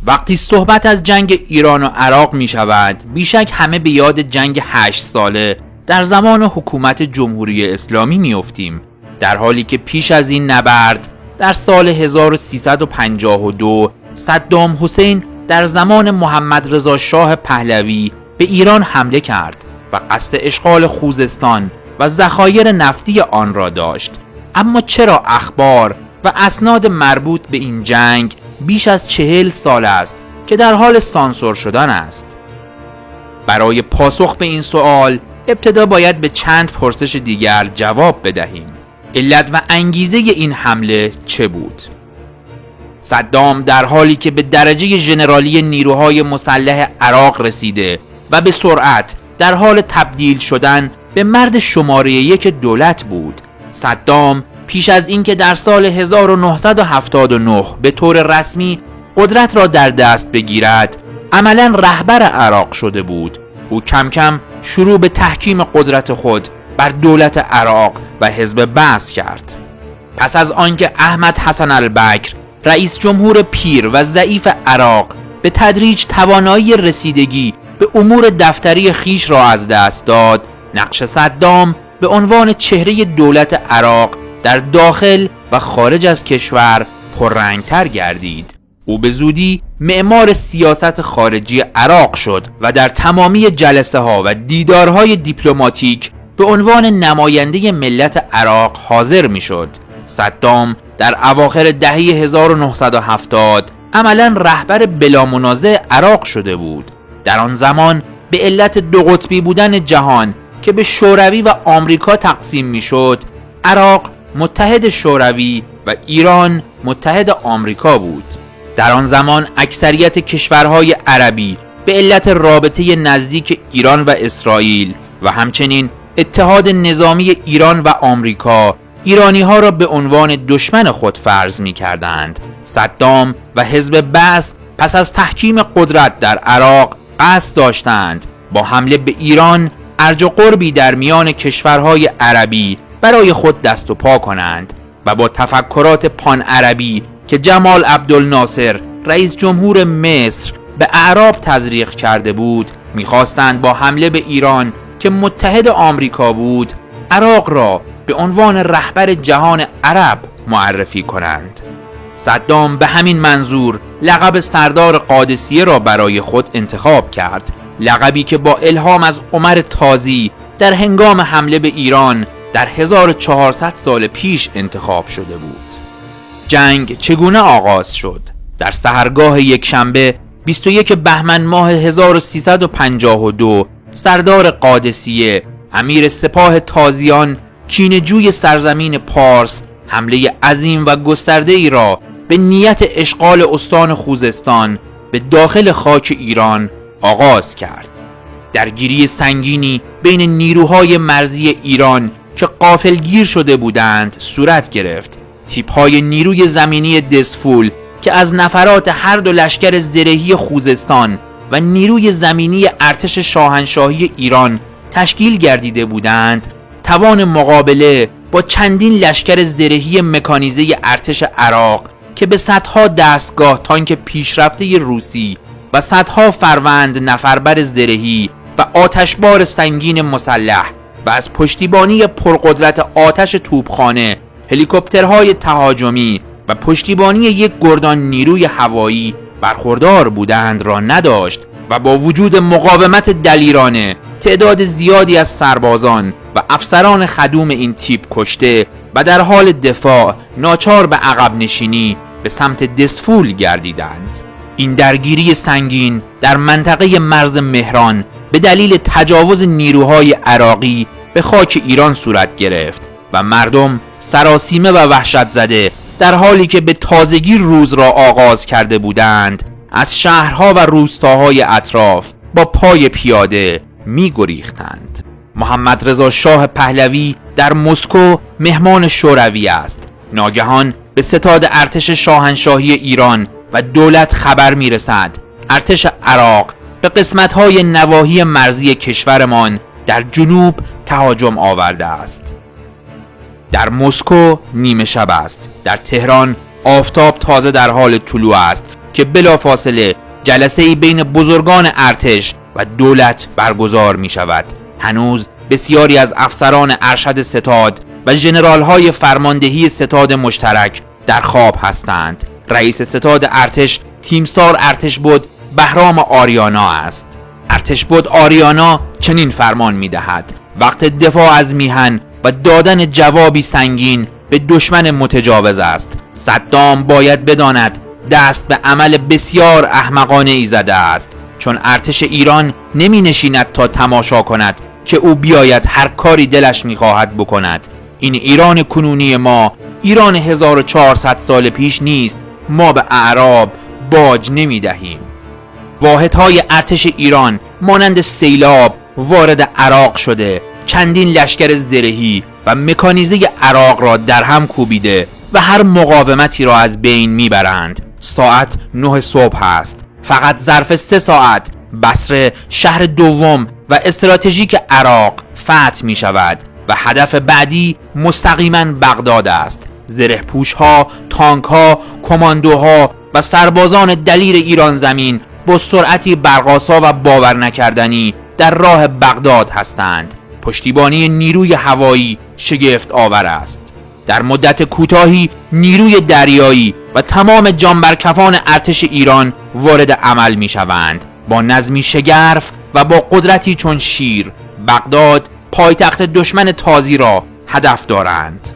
وقتی صحبت از جنگ ایران و عراق می شود، بیشک همه به یاد جنگ 8 ساله در زمان حکومت جمهوری اسلامی می افتیم، در حالی که پیش از این نبرد در سال 1352 صدام حسین در زمان محمد رضا شاه پهلوی به ایران حمله کرد و قصد اشغال خوزستان و ذخایر نفتی آن را داشت. اما چرا اخبار و اسناد مربوط به این جنگ بیش از 40 سال است که در حال سانسور شدن است؟ برای پاسخ به این سوال ابتدا باید به چند پرسش دیگر جواب بدهیم. علت و انگیزه این حمله چه بود؟ صدام در حالی که به درجه ژنرالی نیروهای مسلح عراق رسیده و به سرعت در حال تبدیل شدن به مرد شماره 1 دولت بود، صدام پیش از اینکه در سال 1979 به طور رسمی قدرت را در دست بگیرد، عملاً رهبر عراق شده بود. او کم کم شروع به تحکیم قدرت خود بر دولت عراق و حزب بعث کرد. پس از آنکه احمد حسن البکر رئیس جمهور پیر و ضعیف عراق به تدریج توانایی رسیدگی به امور دفتری خیش را از دست داد، نقش صدام به عنوان چهره دولت عراق در داخل و خارج از کشور پررنگتر گردید. او به زودی معمار سیاست خارجی عراق شد و در تمامی جلسه ها و دیدارهای دیپلماتیک به عنوان نماینده ملت عراق حاضر می شد. صدام در اواخر دهه 1970 عملاً رهبر بلا منازع عراق شده بود. در آن زمان به علت دو قطبی بودن جهان که به شوروی و آمریکا تقسیم می شد، عراق متحد شوروی و ایران متحد آمریکا بود. در آن زمان اکثریت کشورهای عربی به علت رابطه نزدیک ایران و اسرائیل و همچنین اتحاد نظامی ایران و آمریکا، ایرانی ها را به عنوان دشمن خود فرض می کردند. صدام و حزب بعث پس از تحکیم قدرت در عراق قصد داشتند با حمله به ایران ارج و قربی در میان کشورهای عربی برای خود دست و پا کنند و با تفکرات پان عربی که جمال عبدالناصر رئیس جمهور مصر به اعراب تزریق کرده بود، میخواستند با حمله به ایران که متحد آمریکا بود، عراق را به عنوان رهبر جهان عرب معرفی کنند. صدام به همین منظور لقب سردار قادسیه را برای خود انتخاب کرد، لقبی که با الهام از عمر تازی در هنگام حمله به ایران در 1400 سال پیش انتخاب شده بود. جنگ چگونه آغاز شد؟ در سحرگاه یکشنبه 21 بهمن ماه 1352 سردار قادسیه، امیر سپاه تازیان، کینه‌جوی سرزمین پارس، حمله عظیم و گسترده‌ای را به نیت اشغال استان خوزستان به داخل خاک ایران آغاز کرد. درگیری سنگینی بین نیروهای مرزی ایران که غافلگیر شده بودند صورت گرفت. تیپ‌های نیروی زمینی دسفول که از نفرات هر دو لشکر زرهی خوزستان و نیروی زمینی ارتش شاهنشاهی ایران تشکیل گردیده بودند، توان مقابله با چندین لشکر زرهی مکانیزه ارتش عراق که به صدها دستگاه تانک پیشرفته روسی و صدها فروند نفربر زرهی و آتشبار سنگین مسلح و از پشتیبانی پرقدرت آتش توپخانه، هلیکوپترهای تهاجمی و پشتیبانی یک گردان نیروی هوایی برخوردار بودند را نداشت و با وجود مقاومت دلیرانه تعداد زیادی از سربازان و افسران خدوم این تیپ کشته و در حال دفاع ناچار به عقب نشینی به سمت دسفول گردیدند. این درگیری سنگین در منطقه مرز مهران به دلیل تجاوز نیروهای عراقی به خاک ایران صورت گرفت و مردم سراسیمه و وحشت زده در حالی که به تازگی روز را آغاز کرده بودند از شهرها و روستاهای اطراف با پای پیاده می گریختند. محمد رضا شاه پهلوی در مسکو مهمان شوروی است. ناگهان به ستاد ارتش شاهنشاهی ایران و دولت خبر می رسد ارتش عراق به قسمت‌های نواحی مرزی کشورمان در جنوب تهاجم آورده است. در مسکو نیمه شب است. در تهران آفتاب تازه در حال طلوع است که بلافاصله جلسه‌ای بین بزرگان ارتش و دولت برگزار می شود. هنوز بسیاری از افسران ارشد ستاد و ژنرال‌های فرماندهی ستاد مشترک در خواب هستند. رئیس ستاد ارتش تیمسار ارتشبد بهرام آریانا است. ارتشبد آریانا چنین فرمان می‌دهد: وقت دفاع از میهن و دادن جوابی سنگین به دشمن متجاوز است. صدام باید بداند دست به عمل بسیار احمقانه ای زده است، چون ارتش ایران نمی نشیند تا تماشا کند که او بیاید هر کاری دلش می خواهد بکند. این ایران کنونی ما ایران 1400 سال پیش نیست. ما به اعراب باج نمی دهیم. واحدهای ارتش ایران مانند سیلاب وارد عراق شده، چندین لشکر زرهی و مکانیزه عراق را در هم کوبیده و هر مقاومتی را از بین میبرند. ساعت 9 صبح است. فقط ظرف 3 ساعت بصره شهر دوم و استراتژیک عراق فتح می شود و هدف بعدی مستقیما بغداد است. زره‌پوش‌ها، تانک‌ها، کماندوها و سربازان دلیر ایران زمین با سرعتی برق‌آسا و باور نکردنی در راه بغداد هستند. پشتیبانی نیروی هوایی شگفت آور است. در مدت کوتاهی نیروی دریایی و تمام جانبرکفان ارتش ایران وارد عمل می شوند. با نظمی شگرف و با قدرتی چون شیر بغداد پایتخت دشمن تازی را هدف دارند.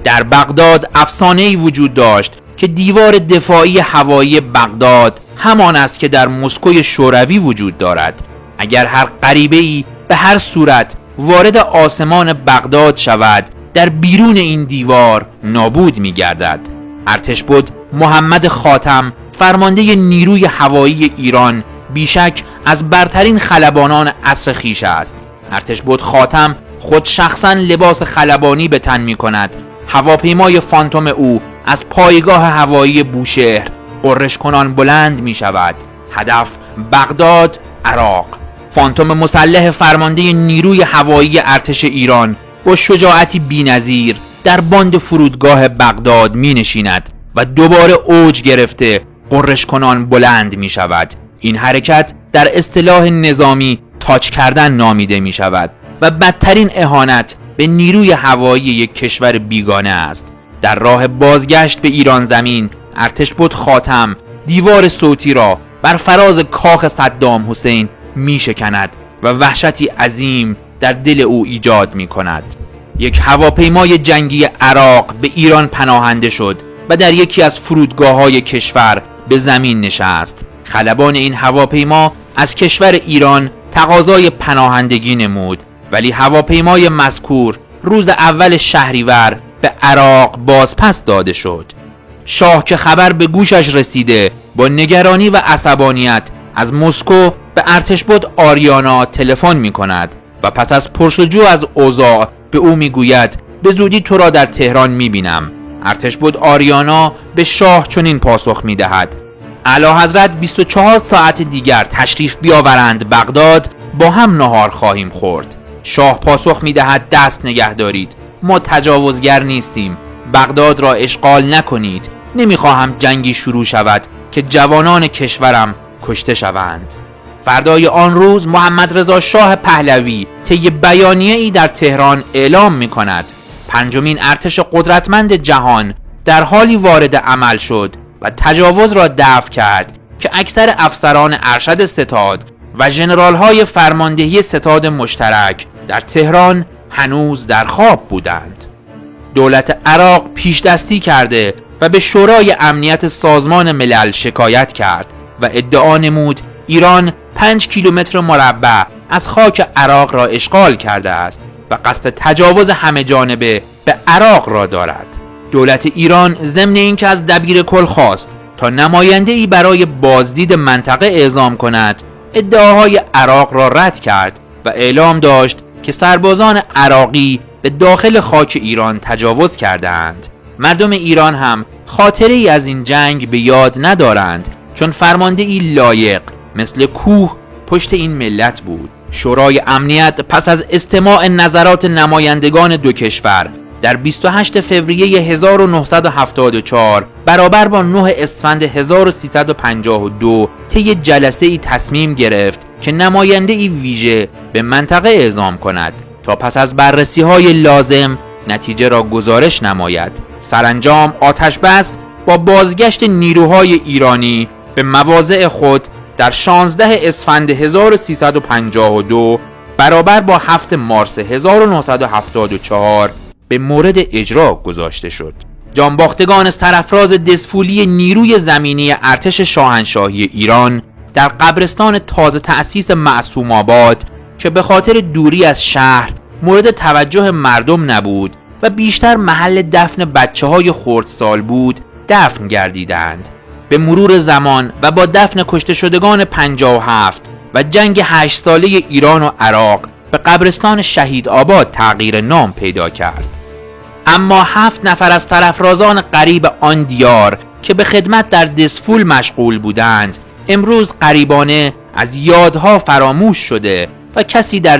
در بغداد افسانه‌ای وجود داشت که دیوار دفاعی هوایی بغداد همان است که در مسکوی شوروی وجود دارد. اگر هر غریبه‌ای به هر صورت وارد آسمان بغداد شود، در بیرون این دیوار نابود می گردد. ارتشبد محمد خاتم فرمانده نیروی هوایی ایران بیشک از برترین خلبانان عصر خویش است. ارتشبد خاتم خود شخصا لباس خلبانی به تن می کند. هواپیمای فانتوم او از پایگاه هوایی بوشهر غرش کنان بلند می شود. هدف بغداد، عراق. فانتوم مسلح فرمانده نیروی هوایی ارتش ایران با شجاعتی بی‌نظیر در باند فرودگاه بغداد می نشیند و دوباره اوج گرفته غرش کنان بلند می شود. این حرکت در اصطلاح نظامی تاچ کردن نامیده می شود و بدترین اهانت به نیروی هوایی یک کشور بیگانه است. در راه بازگشت به ایران زمین ارتشبد خاتم دیوار صوتی را بر فراز کاخ صدام حسین می شکند و وحشتی عظیم در دل او ایجاد می کند. یک هواپیمای جنگی عراق به ایران پناهنده شد و در یکی از فرودگاه‌های کشور به زمین نشست. خلبان این هواپیما از کشور ایران تقاضای پناهندگی نمود، ولی هواپیمای مذکور روز اول شهریور به عراق بازپس داده شد. شاه که خبر به گوشش رسیده با نگرانی و عصبانیت از مسکو به ارتشبد آریانا تلفن می کند و پس از پرسجو از اوضاع به او می گوید به زودی تو را در تهران می بینم. ارتشبد آریانا به شاه چنین پاسخ می دهد: اعلیحضرت 24 ساعت دیگر تشریف بیاورند بغداد، با هم نهار خواهیم خورد. شاه پاسخ می دهد دست نگه دارید، ما تجاوزگر نیستیم، بغداد را اشغال نکنید. نمیخواهم جنگی شروع شود که جوانان کشورم کشته شوند. فردای آن روز محمد رضا شاه پهلوی طی بیانیه‌ای در تهران اعلام می کند: پنجمین ارتش قدرتمند جهان در حالی وارد عمل شد و تجاوز را دفع کرد که اکثر افسران ارشد ستاد و ژنرال‌های فرماندهی ستاد مشترک در تهران هنوز در خواب بودند. دولت عراق پیش دستی کرده و به شورای امنیت سازمان ملل شکایت کرد و ادعا نمود ایران 5 کیلومتر مربع از خاک عراق را اشغال کرده است و قصد تجاوز همه جانبه به عراق را دارد. دولت ایران ضمن اینکه از دبیر کل خواست تا نماینده‌ای برای بازدید منطقه اعزام کند، ادعاهای عراق را رد کرد و اعلام داشت که سربازان عراقی به داخل خاک ایران تجاوز کردند. مردم ایران هم خاطره‌ای از این جنگ به یاد ندارند، چون فرمانده‌ای لایق مثل کوه پشت این ملت بود. شورای امنیت پس از استماع نظرات نمایندگان دو کشور در 28 فوریه 1974 برابر با 9 اسفند 1352 طی جلسه‌ای تصمیم گرفت که نماینده‌ای ویژه به منطقه اعزام کند تا پس از بررسی‌های لازم نتیجه را گزارش نماید. سرانجام آتش‌بس با بازگشت نیروهای ایرانی به مواضع خود در 16 اسفند 1352 برابر با 7 مارس 1974 به مورد اجرا گذاشته شد. جانباختگان سرافراز دسفولی نیروی زمینی ارتش شاهنشاهی ایران در قبرستان تازه تأسیس معصوم آباد که به خاطر دوری از شهر مورد توجه مردم نبود و بیشتر محل دفن بچه‌های خردسال بود دفن گردیدند. به مرور زمان و با دفن کشته شدگان 57 و جنگ 8 ساله ایران و عراق به قبرستان شهید آباد تغییر نام پیدا کرد. اما 7 نفر از سرافرازان غریب آن دیار که به خدمت در دسفول مشغول بودند امروز غریبانه از یادها فراموش شده و کسی در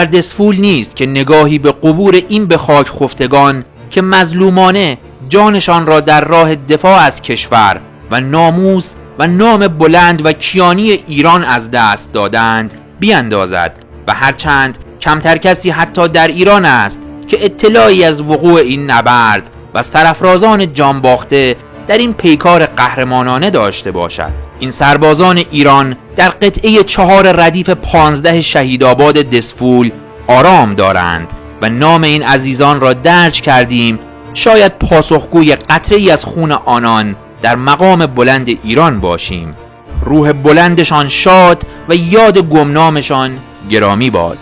دسفول نیست که نگاهی به قبور این به خاک خفتگان که مظلومانه جانشان را در راه دفاع از کشور و ناموس و نام بلند و کیانی ایران از دست دادند بیاندازد و هرچند کمتر کسی حتی در ایران است که اطلاعی از وقوع این نبرد و سرافرازان جانباخته در این پیکار قهرمانانه داشته باشد. این سربازان ایران در قطعه 4 ردیف 15 شهیدآباد دسفول آرام دارند و نام این عزیزان را درج کردیم شاید پاسخگوی قطره‌ای از خون آنان در مقام بلند ایران باشیم. روح بلندشان شاد و یاد گمنامشان گرامی باد.